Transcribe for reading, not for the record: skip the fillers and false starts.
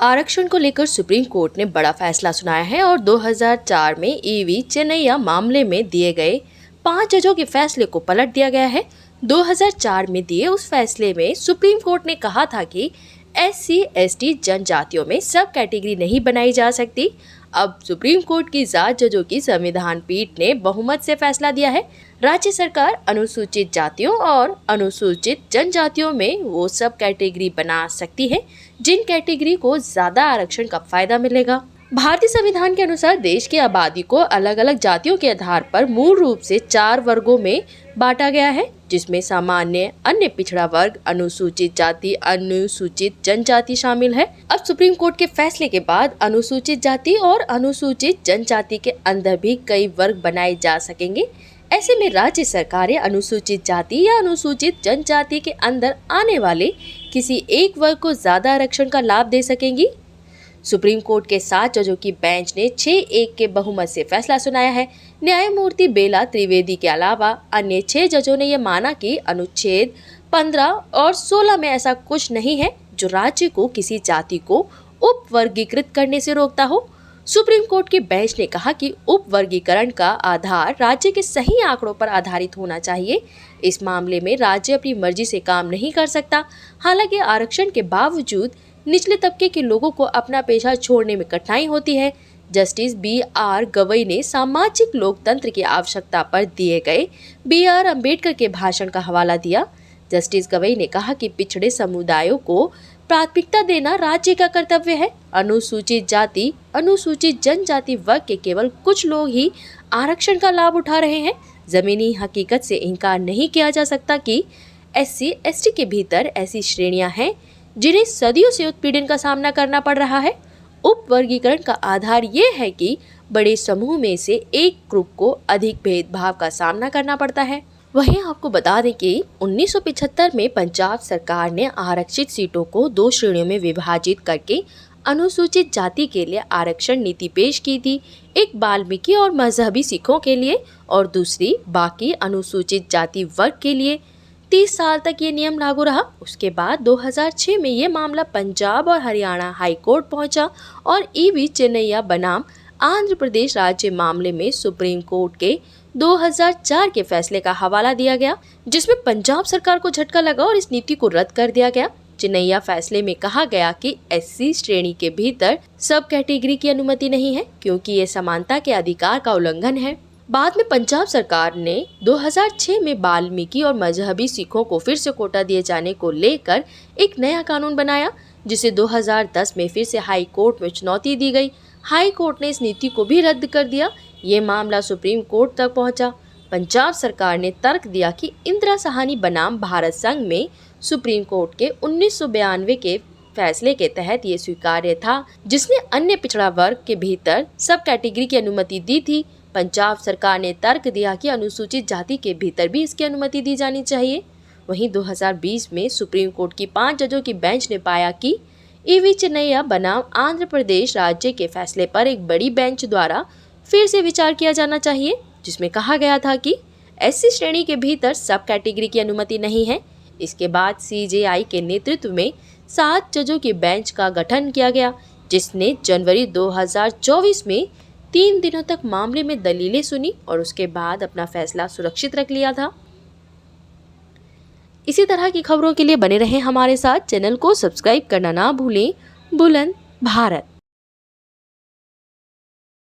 आरक्षण को लेकर सुप्रीम कोर्ट ने बड़ा फैसला सुनाया है और 2004 में ईवी चेन्नैया मामले में दिए गए 5 जजों के फैसले को पलट दिया गया है। 2004 में दिए उस फैसले में सुप्रीम कोर्ट ने कहा था कि SC/ST जनजातियों में सब कैटेगरी नहीं बनाई जा सकती। अब सुप्रीम कोर्ट की 7 जजों की संविधान पीठ ने बहुमत से फैसला दिया है। राज्य सरकार अनुसूचित जातियों और अनुसूचित जनजातियों में वो सब कैटेगरी बना सकती है जिन कैटेगरी को ज्यादा आरक्षण का फायदा मिलेगा। भारतीय संविधान के अनुसार देश की आबादी को अलग अलग जातियों के आधार पर मूल रूप से 4 वर्गों में बांटा गया है, जिसमें सामान्य, अन्य पिछड़ा वर्ग, अनुसूचित जाति, अनुसूचित जनजाति शामिल है। अब सुप्रीम कोर्ट के फैसले के बाद अनुसूचित जाति और अनुसूचित जनजाति के अंदर भी कई वर्ग बनाए जा सकेंगे। ऐसे में राज्य सरकारें अनुसूचित जाति या अनुसूचित जनजाति के अंदर आने वाले किसी एक वर्ग को ज्यादा आरक्षण का लाभ दे सकेंगी। सुप्रीम कोर्ट के 7 जजों की बेंच ने 6-1 के बहुमत से फैसला सुनाया है। न्यायमूर्ति बेला त्रिवेदी के अलावा अन्य 6 जजों ने यह माना कि अनुच्छेद 15 और 16 में ऐसा कुछ नहीं है जो राज्य को किसी जाति को उप वर्गीकृत करने से रोकता हो। सुप्रीम कोर्ट की बेंच ने कहा कि उप वर्गीकरण का आधार राज्य के सही आंकड़ों पर आधारित होना चाहिए। इस मामले में राज्य अपनी मर्जी से काम नहीं कर सकता। हालांकि आरक्षण के बावजूद निचले तबके के लोगों को अपना पेशा छोड़ने में कठिनाई होती है। जस्टिस BR गवई ने सामाजिक लोकतंत्र की आवश्यकता पर दिए गए BR अम्बेडकर के भाषण का हवाला दिया। जस्टिस गवई ने कहा कि पिछड़े समुदायों को प्राथमिकता देना राज्य का कर्तव्य है। अनुसूचित जाति, अनुसूचित जनजाति वर्ग के केवल कुछ लोग ही आरक्षण का लाभ उठा रहे हैं। जमीनी हकीकत से इनकार नहीं किया जा सकता कि SC/ST के भीतर ऐसी श्रेणियां हैं जिन्हें सदियों से उत्पीड़न का सामना करना पड़ रहा है। उप वर्गीकरण का आधार ये है कि बड़े समूह में से एक ग्रुप को अधिक भेदभाव का सामना करना पड़ता है। वहीं आपको बता दें कि 1975 में पंजाब सरकार ने आरक्षित सीटों को 2 श्रेणियों में विभाजित करके अनुसूचित जाति के लिए आरक्षण नीति पेश की थी। एक वाल्मीकि और मजहबी सिखों के लिए और दूसरी बाकी अनुसूचित जाति वर्ग के लिए। 30 साल तक ये नियम लागू रहा। उसके बाद 2006 में ये मामला पंजाब और हरियाणा हाई कोर्ट पहुंचा और ईवी चेन्नैया बनाम आंध्र प्रदेश राज्य मामले में सुप्रीम कोर्ट के 2004 के फैसले का हवाला दिया गया, जिसमें पंजाब सरकार को झटका लगा और इस नीति को रद्द कर दिया गया। चेन्नैया फैसले में कहा गया कि SC श्रेणी के भीतर सब कैटेगरी की अनुमति नहीं है क्योंकि ये समानता के अधिकार का उल्लंघन है। बाद में पंजाब सरकार ने 2006 में वाल्मीकि और मजहबी सिखों को फिर से कोटा दिए जाने को लेकर एक नया कानून बनाया, जिसे 2010 में फिर से हाई कोर्ट में चुनौती दी गई। हाई कोर्ट ने इस नीति को भी रद्द कर दिया। ये मामला सुप्रीम कोर्ट तक पहुंचा। पंजाब सरकार ने तर्क दिया कि इंदिरा साहनी बनाम भारत संघ में सुप्रीम कोर्ट के 1992 के फैसले के तहत ये स्वीकार्य था, जिसने अन्य पिछड़ा वर्ग के भीतर सब कैटेगरी की अनुमति दी थी। पंजाब सरकार ने तर्क दिया कि अनुसूचित जाति के भीतर भी इसकी अनुमति दी जानी चाहिए। वहीं 2020 में सुप्रीम कोर्ट की 5 जजों की बेंच ने पाया कि ईवी चेन्नैया बनाम आंध्र प्रदेश राज्य के फैसले पर एक बड़ी बेंच द्वारा फिर से विचार किया जाना चाहिए, जिसमें कहा गया था कि SC श्रेणी के भीतर सब कैटेगरी की अनुमति नहीं है। इसके बाद CJI के नेतृत्व में 7 जजों की बेंच का गठन किया गया, जिसने जनवरी 2024 में 3 दिनों तक मामले में दलीलें सुनी और उसके बाद अपना फैसला सुरक्षित रख लिया था। इसी तरह की खबरों के लिए बने रहें हमारे साथ। चैनल को सब्सक्राइब करना ना भूलें। बुलंद भारत।